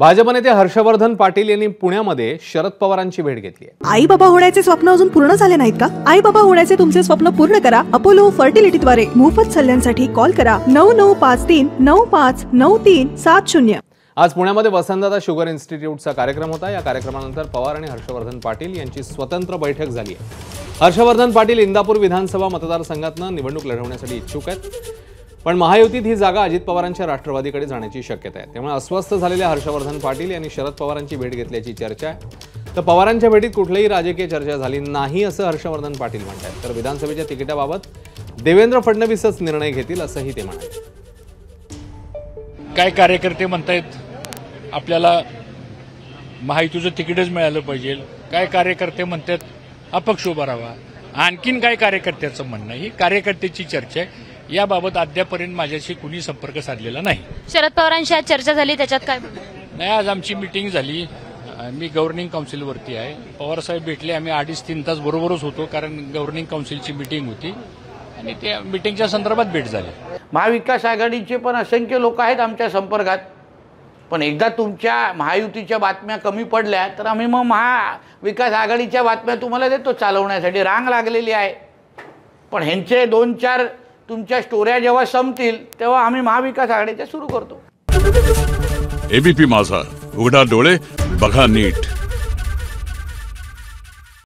भाजप नेते हर्षवर्धन पाटील यांनी पुण्यामध्ये शरद पवारांची भेट घेतली आहे। आई बाबा होण्याचे स्वप्न अजून पूर्ण झाले नाहीत का? आई बाबा होण्याचे तुमचे स्वप्न पूर्ण करा अपोलो फर्टिलिटीद्वारे। मोफत सल्ल्यांसाठी कॉल करा 9953959370। आज पुण्यामध्ये वसंतदादा शुगर इन्स्टिट्यूटचा कार्यक्रम होता। या कार्यक्रमानंतर पवार आणि हर्षवर्धन पाटील यांची स्वतंत्र बैठक झाली आहे। हर्षवर्धन पाटील इंदापूर विधानसभा मतदारसंघातून निवडणूक लढवण्यासाठी इच्छुक आहेत, पण महायुतीत ही जागा अजित पवारांच्या राष्ट्रवादीकडे जाण्याची शक्यता आहे। त्यामुळे अस्वस्थ झालेल्या हर्षवर्धन पाटील यांनी शरद पवारांची भेट घेतल्याची चर्चा आहे। तर पवारांच्या भेटीत कुठलीही राजकीय चर्चा झाली नाही असं हर्षवर्धन पाटील म्हणतात। तर विधानसभेच्या तिकिटाबाबत देवेंद्र फडणवीसच निर्णय घेतील असंही ते म्हणाले। काय कार्यकर्ते म्हणतायत आपल्याला महायुतीचं तिकीटच मिळालं पाहिजे, काय कार्यकर्ते म्हणतात अपक्ष उभा राहावा, आणखीन काय कार्यकर्त्याचं म्हणणं, ही कार्यकर्त्याची चर्चा आहे। याबाबत अद्यापर्यंत माझ्याशी कुणी संपर्क साधलेला नाही। शरद पवारांशी आज चर्चा झाली, त्याच्यात काय नाही? आज आमची मीटिंग झाली, मी गव्हर्निंग काउन्सिलवरती आहे। पवार साहेब भेटले, आम्ही 2.5-3 तास बरोबरच होतो, कारण गव्हर्निंग काउन्सिलची मीटिंग होती आणि त्या मीटिंगच्या संदर्भात भेट झाली। महाविकास आघाडीचे पण असंख्य लोक आहेत आमच्या संपर्कात, पण एकदा तुमच्या महायुतीच्या बातम्या कमी पडल्या तर आम्ही मग महाविकास आघाडीच्या बातम्या तुम्हाला देतो चालवण्यासाठी। रांग लागलेली आहे, पण ह्यांचे 2-4 तुमच्या स्टोऱ्या जेव्हा संपतील तेव्हा आम्ही महाविकास आघाडीच्या सुरू करतो। एबीपी माझा, उघडा डोळे बघा नीट।